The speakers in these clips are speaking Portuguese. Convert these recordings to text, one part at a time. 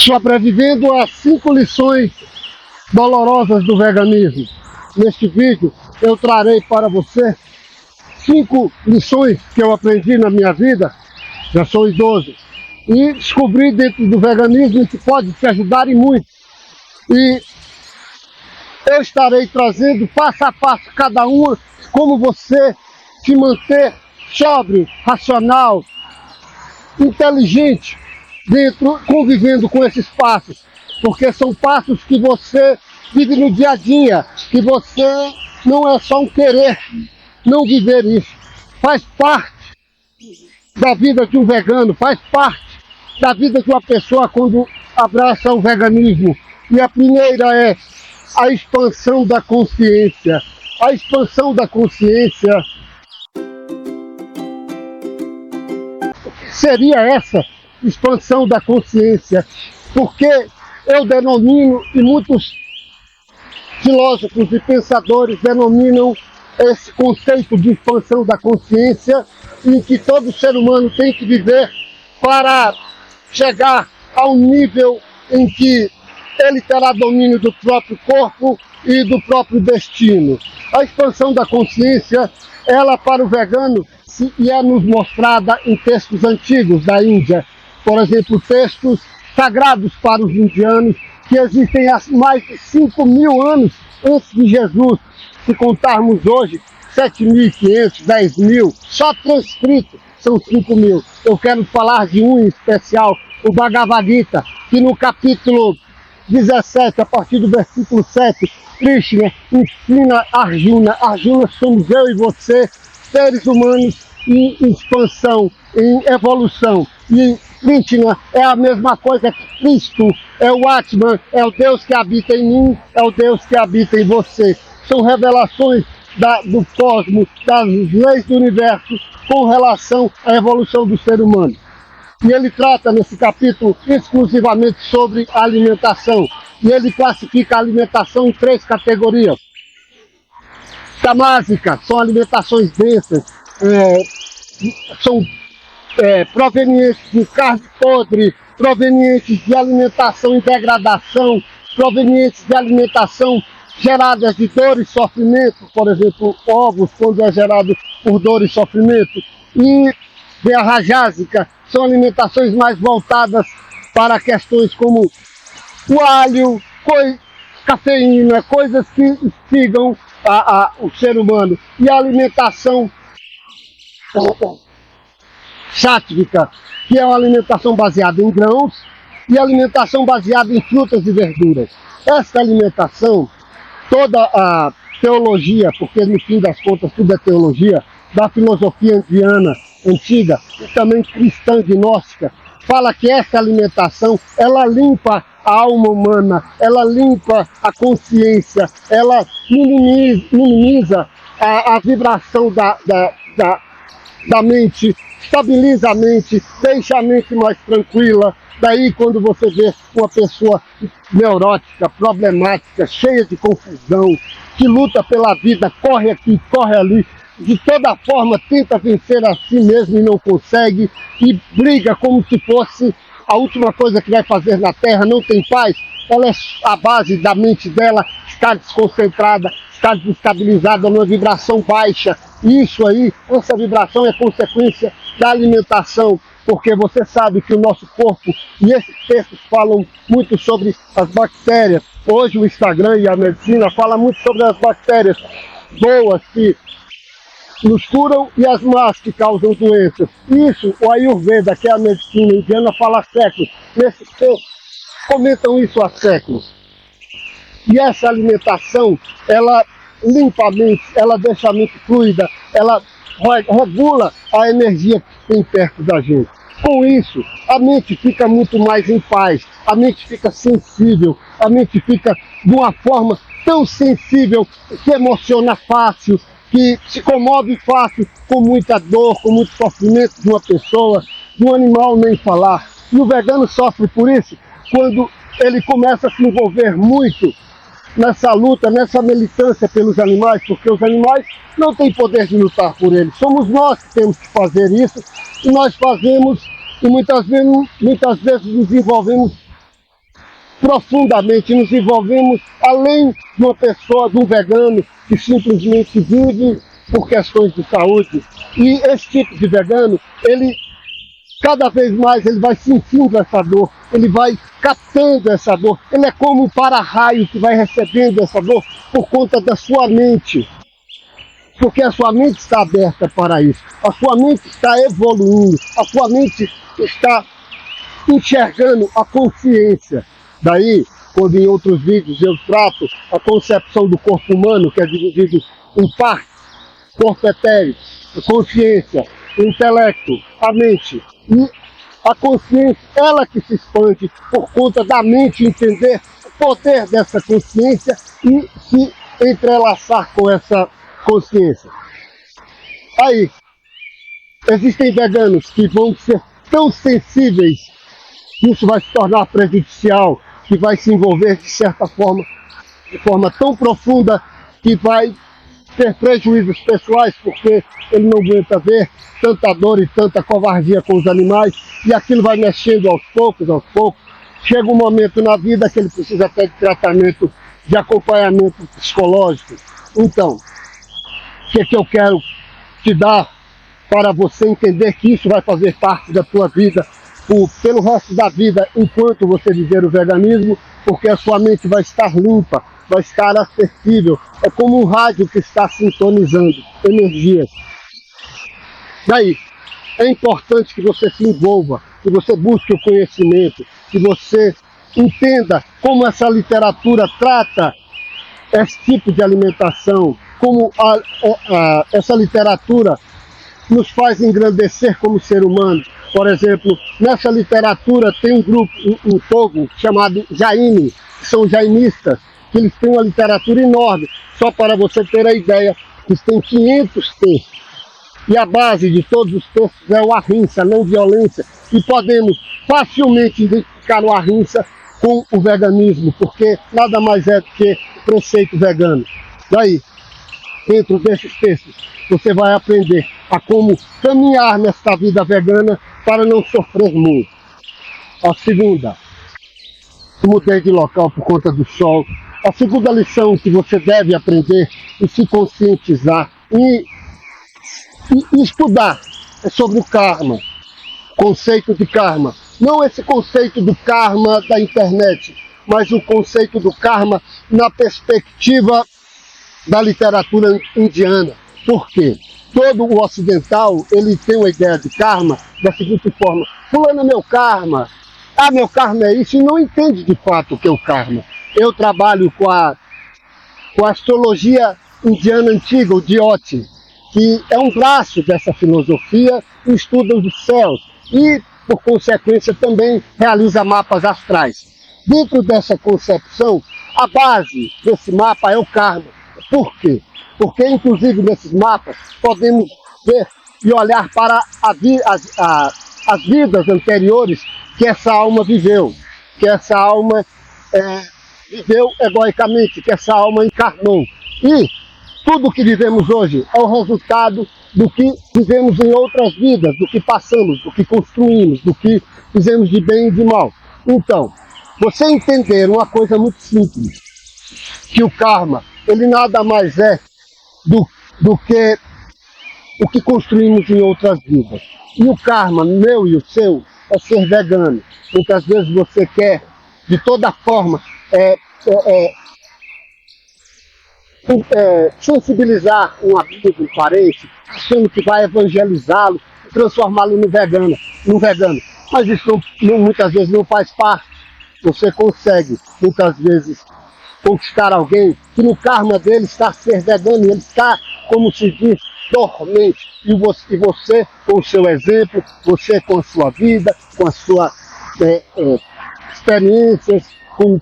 Sobrevivendo às 5 lições dolorosas do veganismo. Neste vídeo eu trarei para você 5 lições que eu aprendi na minha vida, já sou idoso, e descobri dentro do veganismo que pode te ajudar e muito. E eu estarei trazendo passo a passo cada uma, como você se manter sóbrio, racional, inteligente, convivendo com esses passos, porque são passos que você vive no dia a dia, que você não é só um querer não viver isso, faz parte da vida de um vegano, faz parte da vida de uma pessoa quando abraça o veganismo. E a primeira é a expansão da consciência. A expansão da consciência seria essa expansão da consciência, porque eu denomino, e muitos filósofos e pensadores denominam esse conceito de expansão da consciência, em que todo ser humano tem que viver para chegar a um nível em que ele terá domínio do próprio corpo e do próprio destino. A expansão da consciência, ela para o vegano, e é nos mostrada em textos antigos da Índia, por exemplo, textos sagrados para os indianos, que existem há mais de 5.000 anos antes de Jesus. Se contarmos hoje, 7.500, 10.000, só transcrito são 5.000. Eu quero falar de um em especial, o Bhagavad Gita, que no capítulo 17, a partir do versículo 7, Krishna ensina Arjuna. Arjuna somos eu e você, seres humanos em expansão, em evolução. E Krishna é a mesma coisa que Cristo, é o Atman, é o Deus que habita em mim, é o Deus que habita em você. São revelações do cosmos, das leis do universo, com relação à evolução do ser humano. E ele trata nesse capítulo exclusivamente sobre a alimentação. E ele classifica a alimentação em 3 categorias. Tamásica, são alimentações densas, são provenientes de carne podre, provenientes de alimentação em degradação, provenientes de alimentação geradas de dor e sofrimento, por exemplo, ovos, quando é gerado por dor e sofrimento. E a rajásica, são alimentações mais voltadas para questões como o alho, cafeína, coisas que instigam o ser humano. E a alimentação sátvica, que é uma alimentação baseada em grãos e alimentação baseada em frutas e verduras. Essa alimentação, toda a teologia, porque no fim das contas tudo é teologia, da filosofia indiana antiga e também cristã gnóstica, fala que essa alimentação, ela limpa a alma humana, ela limpa a consciência, ela minimiza a vibração da mente, estabiliza a mente, deixa a mente mais tranquila. Daí quando você vê uma pessoa neurótica, problemática, cheia de confusão, que luta pela vida, corre aqui, corre ali, de toda forma tenta vencer a si mesmo e não consegue, e briga como se fosse a última coisa que vai fazer na Terra, não tem paz. Ela é a base da mente dela, está desconcentrada, está desestabilizada numa vibração baixa. Isso aí, essa vibração é consequência da alimentação, porque você sabe que o nosso corpo, e esses textos falam muito sobre as bactérias. Hoje o Instagram e a medicina falam muito sobre as bactérias boas que nos curam e as más que causam doenças. Isso, o Ayurveda, que é a medicina indiana, fala há séculos. Nesses textos comentam isso há séculos. E essa alimentação, ela limpa a mente, ela deixa a mente fluida, ela regula a energia que tem perto da gente. Com isso, a mente fica muito mais em paz, a mente fica sensível, a mente fica de uma forma tão sensível, que emociona fácil, que se comove fácil com muita dor, com muito sofrimento de uma pessoa, de um animal nem falar. E o vegano sofre por isso quando ele começa a se envolver muito nessa luta, nessa militância pelos animais, porque os animais não têm poder de lutar por eles. Somos nós que temos que fazer isso, e nós fazemos, e muitas vezes nos envolvemos profundamente, nos envolvemos além de uma pessoa, de um vegano que simplesmente vive por questões de saúde. E esse tipo de vegano, ele cada vez mais ele vai sentindo essa dor, ele vai captando essa dor, ele é como um para-raio que vai recebendo essa dor por conta da sua mente. Porque a sua mente está aberta para isso, a sua mente está evoluindo, a sua mente está enxergando a consciência. Daí, quando em outros vídeos eu trato a concepção do corpo humano, que é dividido em partes, corpo etéreo, consciência, intelecto, a mente. E a consciência, ela que se expande por conta da mente entender o poder dessa consciência e se entrelaçar com essa consciência. Aí, existem veganos que vão ser tão sensíveis que isso vai se tornar prejudicial, que vai se envolver de certa forma, de forma tão profunda que vai ter prejuízos pessoais, porque ele não aguenta ver tanta dor e tanta covardia com os animais, e aquilo vai mexendo aos poucos, chega um momento na vida que ele precisa até de tratamento, de acompanhamento psicológico. Então, o que eu quero te dar para você entender que isso vai fazer parte da tua vida pelo resto da vida, enquanto você viver o veganismo, porque a sua mente vai estar limpa, vai estar acessível, é como um rádio que está sintonizando energias. Daí, é importante que você se envolva, que você busque o conhecimento, que você entenda como essa literatura trata esse tipo de alimentação, como essa literatura nos faz engrandecer como ser humano. Por exemplo, nessa literatura tem um grupo, um povo chamado Jaime, que são jaimistas, que eles têm uma literatura enorme. Só para você ter a ideia, eles têm 500 textos. E a base de todos os textos é o ahimsa, não violência. E podemos facilmente identificar o ahimsa com o veganismo, porque nada mais é do que o preceito vegano. Daí, dentro desses textos, você vai aprender a como caminhar nesta vida vegana para não sofrer muito. A segunda, mudei de local por conta do sol. A segunda lição que você deve aprender e se conscientizar e estudar é sobre o karma, conceito de karma. Não esse conceito do karma da internet, mas o conceito do karma na perspectiva da literatura indiana. Por quê? Todo o ocidental, ele tem uma ideia de karma da seguinte forma: fulano é meu karma, meu karma é isso, e não entende de fato o que é o karma. Eu trabalho com a astrologia indiana antiga, o Jyoti, que é um braço dessa filosofia, e estuda os céus, e, por consequência, também realiza mapas astrais. Dentro dessa concepção, a base desse mapa é o karma. Por quê? Porque, inclusive, nesses mapas, podemos ver e olhar para as vidas anteriores que essa alma viveu, que essa alma viveu egoicamente, que essa alma encarnou. E tudo que vivemos hoje é o resultado do que vivemos em outras vidas, do que passamos, do que construímos, do que fizemos de bem e de mal. Então, você entender uma coisa muito simples, que o karma, ele nada mais é do que o que construímos em outras vidas. E o karma, meu e o seu, é ser vegano. Muitas vezes você quer, de toda forma, sensibilizar um amigo, um parente, achando que vai evangelizá-lo, transformá-lo num vegano. Mas isso muitas vezes não faz parte. Você consegue, muitas vezes, conquistar alguém que no karma dele está ser vegano, ele está, como se diz, dormente. E você, com o seu exemplo, você com a sua vida, com as suas experiências, com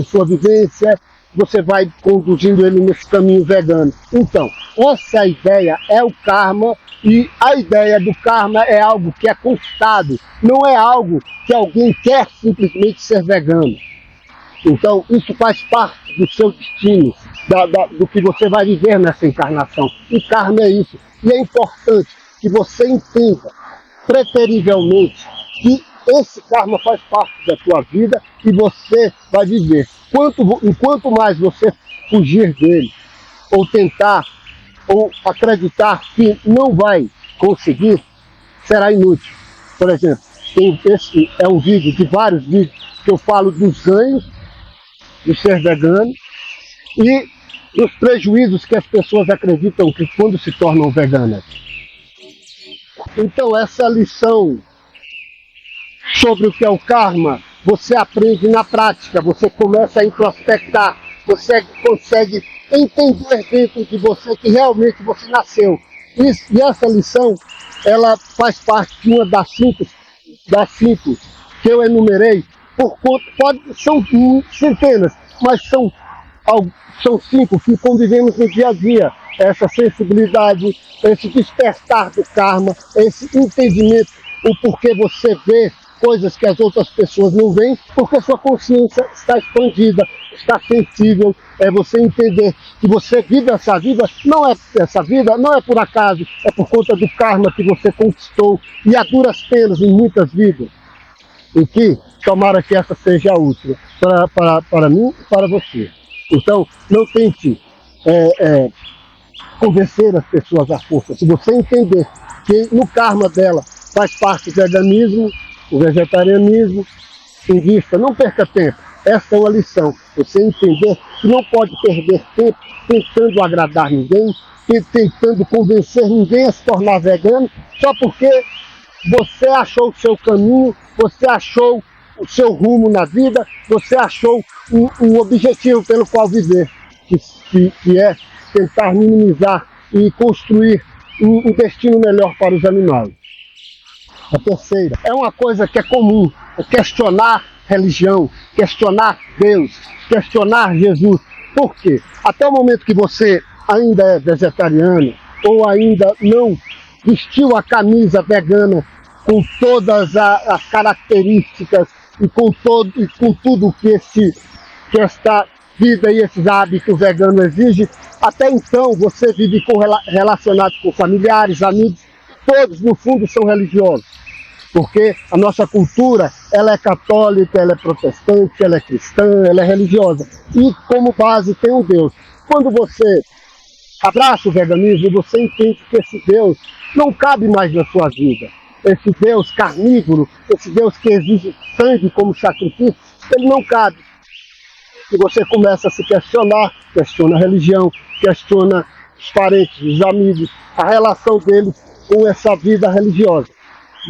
sua vivência, você vai conduzindo ele nesse caminho vegano. Então, essa ideia é o karma, e a ideia do karma é algo que é conquistado, não é algo que alguém quer simplesmente ser vegano. Então, isso faz parte do seu destino, do que você vai viver nessa encarnação. E karma é isso. E é importante que você entenda, preterivelmente, que esse karma faz parte da tua vida e você vai viver. Enquanto mais você fugir dele, ou tentar, ou acreditar que não vai conseguir, será inútil. Por exemplo, esse é um vídeo de vários vídeos que eu falo dos ganhos de ser vegano e dos prejuízos que as pessoas acreditam que quando se tornam veganas. Então essa lição sobre o que é o karma, você aprende na prática, você começa a introspectar, você consegue entender dentro de você que realmente você nasceu. E essa lição, ela faz parte de uma das cinco que eu enumerei, por conta, são centenas, mas são 5 que convivemos no dia a dia. Essa sensibilidade, esse despertar do karma, esse entendimento, o porquê você vê coisas que as outras pessoas não veem, porque sua consciência está expandida, está sensível, é você entender que você vive essa vida não é por acaso, é por conta do karma que você conquistou, e há duras penas em muitas vidas, e que tomara que essa seja a última, para mim e para você. Então, não tente convencer as pessoas à força. Se você entender que no karma dela faz parte o veganismo, o vegetarianismo, invista, não perca tempo. Essa é uma lição. Você entender que não pode perder tempo tentando agradar ninguém, tentando convencer ninguém a se tornar vegano, só porque você achou o seu caminho, você achou o seu rumo na vida, você achou um objetivo pelo qual viver, que é tentar minimizar e construir um destino melhor para os animais. A terceira é uma coisa que é comum, é questionar religião, questionar Deus, questionar Jesus. Por quê? Até o momento que você ainda é vegetariano ou ainda não vestiu a camisa vegana com todas as características e com tudo que esta vida e esses hábitos veganos exigem, até então você vive relacionado com familiares, amigos, todos no fundo são religiosos. Porque a nossa cultura, ela é católica, ela é protestante, ela é cristã, ela é religiosa. E como base tem um Deus. Quando você abraça o veganismo, você entende que esse Deus não cabe mais na sua vida. Esse Deus carnívoro, esse Deus que exige sangue como sacrifício, ele não cabe. E você começa a se questionar, questiona a religião, questiona os parentes, os amigos, a relação deles com essa vida religiosa.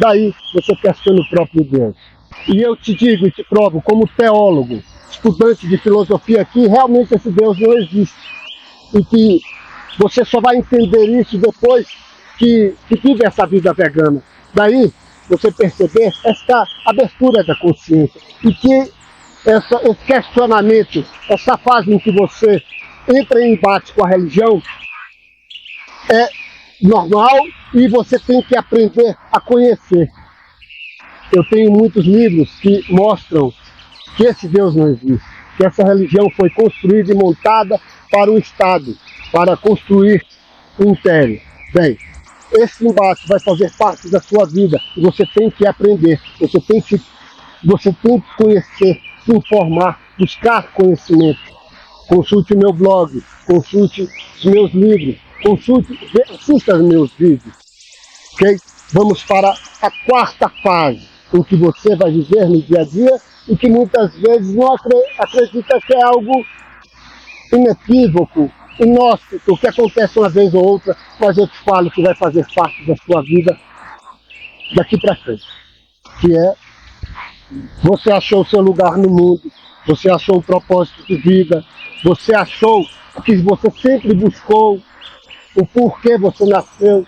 Daí você questiona o próprio Deus. E eu te digo e te provo, como teólogo, estudante de filosofia, que realmente esse Deus não existe. E que você só vai entender isso depois que vive essa vida vegana. Daí você perceber essa abertura da consciência. E que esse questionamento, essa fase em que você entra em embate com a religião, é normal e você tem que aprender a conhecer. Eu tenho muitos livros que mostram que esse Deus não existe, que essa religião foi construída e montada para o Estado, para construir um império. Bem, esse embate vai fazer parte da sua vida e você tem que aprender, você tem que conhecer, se informar, buscar conhecimento. Consulte o meu blog, consulte os meus livros, assista os meus vídeos. Okay? Vamos para a quarta fase, em que você vai viver no dia a dia e que muitas vezes não acredita que é algo inequívoco, inóspito, que acontece uma vez ou outra, mas eu te falo que vai fazer parte da sua vida daqui para frente. Que é, você achou o seu lugar no mundo, você achou um propósito de vida, você achou o que você sempre buscou, o porquê você nasceu.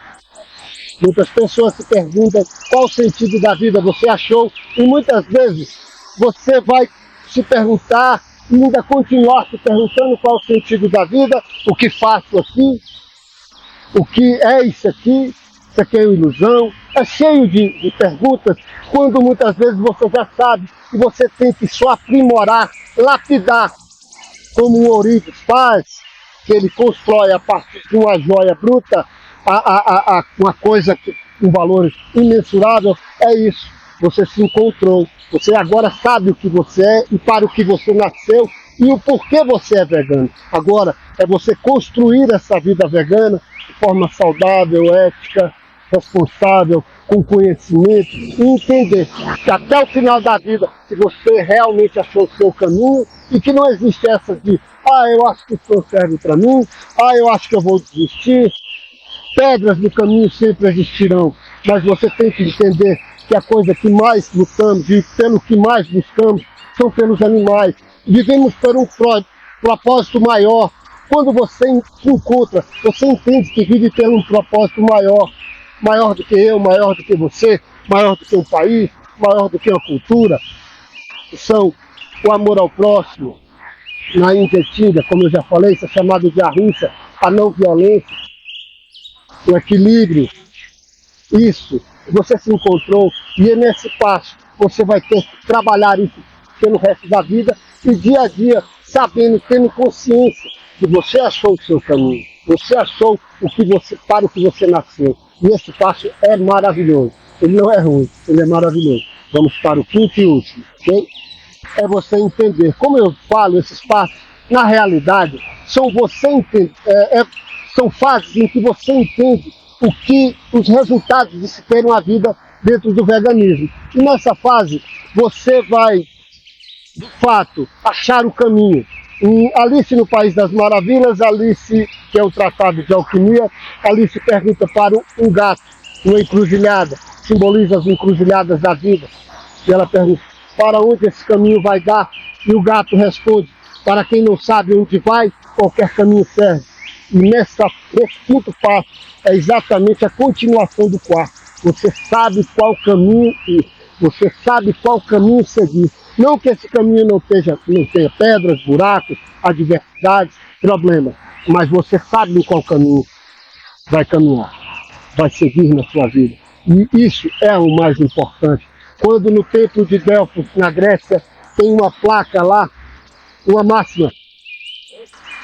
Muitas pessoas se perguntam qual o sentido da vida você achou, e muitas vezes você vai se perguntar e ainda continuar se perguntando qual o sentido da vida, o que faço aqui, o que é isso aqui é uma ilusão. É cheio de perguntas, quando muitas vezes você já sabe que você tem que só aprimorar, lapidar, como o Ourives faz, que ele constrói a partir de uma joia bruta, uma coisa com valores imensuráveis. É isso. você se encontrou. Você agora sabe o que você é e para o que você nasceu e o porquê você é vegano. Agora é você construir essa vida vegana de forma saudável, ética, responsável, com conhecimento e entender que até o final da vida, se você realmente achou o seu caminho e que não existe essa de eu acho que isso não serve para mim, eu acho que eu vou desistir. Pedras no caminho sempre existirão, mas você tem que entender que a coisa que mais lutamos e pelo que mais buscamos são pelos animais. Vivemos por um propósito maior. Quando você se encontra, você entende que vive por um propósito maior. Maior do que eu, maior do que você, maior do que um país, maior do que uma cultura. São o amor ao próximo. Na Índia antiga, como eu já falei, isso é chamado de ahimsa, a não violência, o equilíbrio. Isso, você se encontrou e nesse passo você vai ter que trabalhar isso pelo resto da vida e dia a dia, sabendo, tendo consciência que você achou o seu caminho, você achou para o que você nasceu. E esse passo é maravilhoso. Ele não é ruim, ele é maravilhoso. Vamos para o quinto e último, ok? É você entender. Como eu falo, esses passos, na realidade, são fases em que você entende os resultados de se ter uma vida dentro do veganismo. E nessa fase, você vai, de fato, achar o caminho. Em Alice no País das Maravilhas, Alice, que é o tratado de alquimia, Alice pergunta para um gato, uma encruzilhada, simboliza as encruzilhadas da vida. E ela pergunta, para onde esse caminho vai dar? E o gato responde, para quem não sabe onde vai, qualquer caminho serve. E nesse quinto passo, é exatamente a continuação do quarto. Você sabe qual caminho ir, você sabe qual caminho seguir. Não que esse caminho não tenha pedras, buracos, adversidades, problemas, mas você sabe em qual caminho vai caminhar, vai seguir na sua vida. E isso é o mais importante. Quando no templo de Delfos, na Grécia, tem uma placa lá, uma máxima,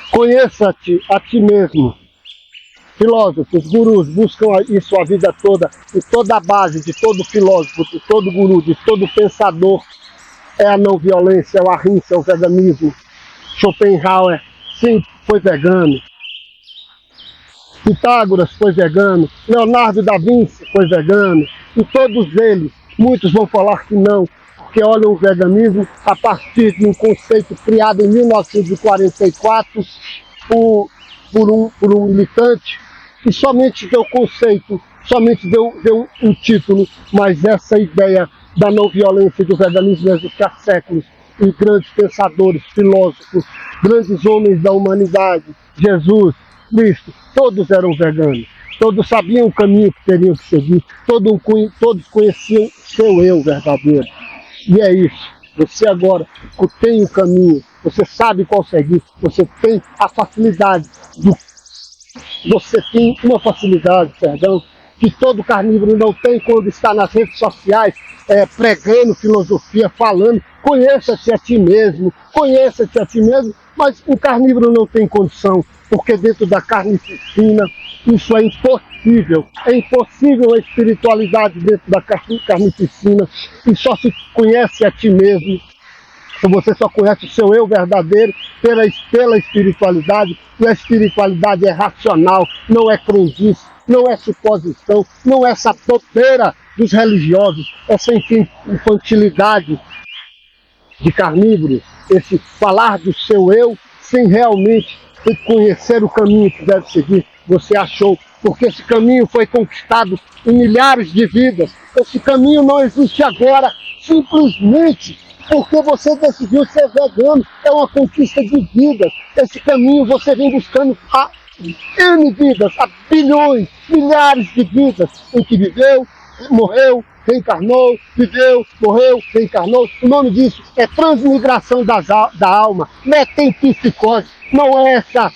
conheça-te a ti mesmo. Filósofos, gurus buscam isso a vida toda, e toda a base de todo filósofo, de todo guru, de todo pensador, é a não violência, é o ahimsa, é o veganismo. Schopenhauer, sim, foi vegano. Pitágoras foi vegano. Leonardo da Vinci foi vegano. E todos eles, muitos vão falar que não, porque olham o veganismo a partir de um conceito criado em 1944 por um militante que somente deu conceito, somente deu um título, mas essa ideia da não violência e do veganismo existe há séculos, e grandes pensadores, filósofos, grandes homens da humanidade, Jesus, Cristo, todos eram veganos, todos sabiam o caminho que teriam que seguir, todos conheciam seu eu verdadeiro. E é isso, você agora tem o caminho, você sabe qual seguir, você tem a facilidade, que todo carnívoro não tem quando está nas redes sociais, pregando filosofia, falando, conheça-te a ti mesmo, mas o carnívoro não tem condição, porque dentro da carnificina isso é impossível a espiritualidade dentro da carnificina, e só se conhece a ti mesmo. Você só conhece o seu eu verdadeiro pela espiritualidade, e a espiritualidade é racional, não é crendice, não é suposição, não é essa bobeira dos religiosos, essa infantilidade de carnívoros, esse falar do seu eu sem realmente conhecer o caminho que deve seguir. Você achou, porque esse caminho foi conquistado em milhares de vidas. Esse caminho não existe agora, simplesmente porque você decidiu ser vegano. É uma conquista de vidas. Esse caminho você vem buscando há N vidas, há bilhões, milhares de vidas em que viveu, morreu, reencarnou, viveu, morreu, reencarnou. O nome disso é transmigração da alma, metempsicose. Não é essa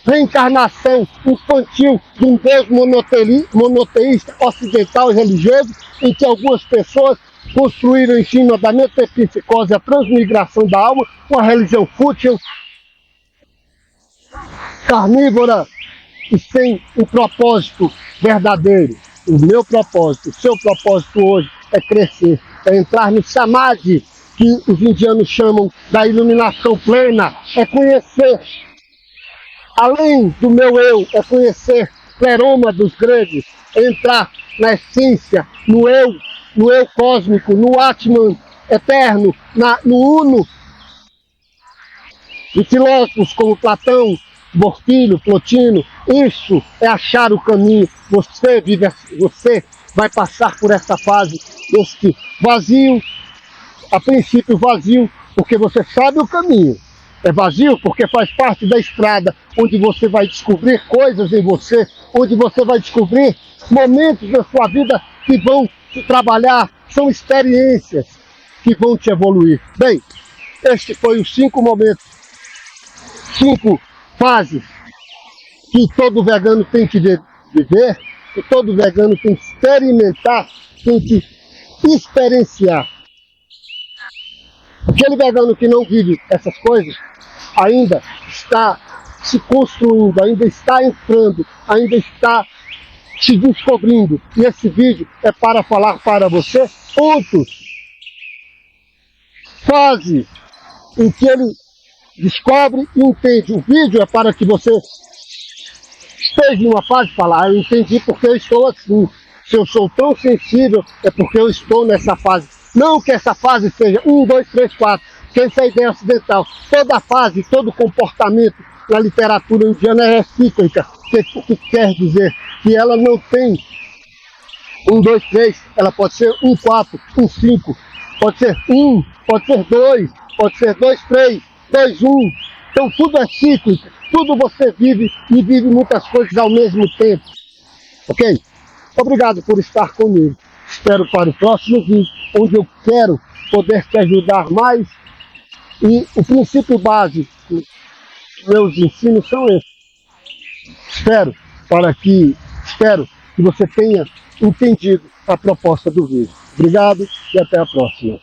reencarnação infantil de um Deus monoteísta, ocidental e religioso, em que algumas pessoas construíram em cima da metempsicose a transmigração da alma, uma religião fútil, carnívora e sem um propósito verdadeiro. O meu propósito, o seu propósito hoje é crescer, é entrar no samadhi, que os indianos chamam da iluminação plena, é conhecer além do meu eu, é conhecer pleroma dos gregos, é entrar na essência, no eu cósmico, no Atman eterno, no Uno. E filósofos como Platão, Porfírio, Plotino, isso é achar o caminho. Você vai passar por essa fase deste vazio, a princípio vazio, porque você sabe o caminho. É vazio porque faz parte da estrada, onde você vai descobrir coisas em você, onde você vai descobrir momentos da sua vida que vão te trabalhar, são experiências que vão te evoluir. Bem, este foi os 5 momentos, 5 fases que todo vegano tem que viver, que todo vegano tem que experimentar, tem que experienciar. Aquele vegano que não vive essas coisas ainda está se construindo, ainda está entrando, ainda está se descobrindo. E esse vídeo é para falar para você pontos, fases em que ele descobre e entende. O vídeo é para que você esteja numa fase e falar, eu entendi porque eu estou assim. Se eu sou tão sensível, é porque eu estou nessa fase. Não que essa fase seja 1, 2, 3, 4, que essa é a ideia ocidental. Toda fase, todo comportamento na literatura indiana é cíclica, o que quer dizer que ela não tem 1, 2, 3, ela pode ser 1, 4, 1, 5, pode ser 1, pode ser 2, pode ser 2, 3, 2, 1. Então tudo é cíclico, tudo você vive e vive muitas coisas ao mesmo tempo. Ok? Obrigado por estar comigo. Espero para o próximo vídeo, onde eu quero poder te ajudar mais. E o princípio base dos meus ensinos são esses. Espero que você tenha entendido a proposta do vídeo. Obrigado e até a próxima.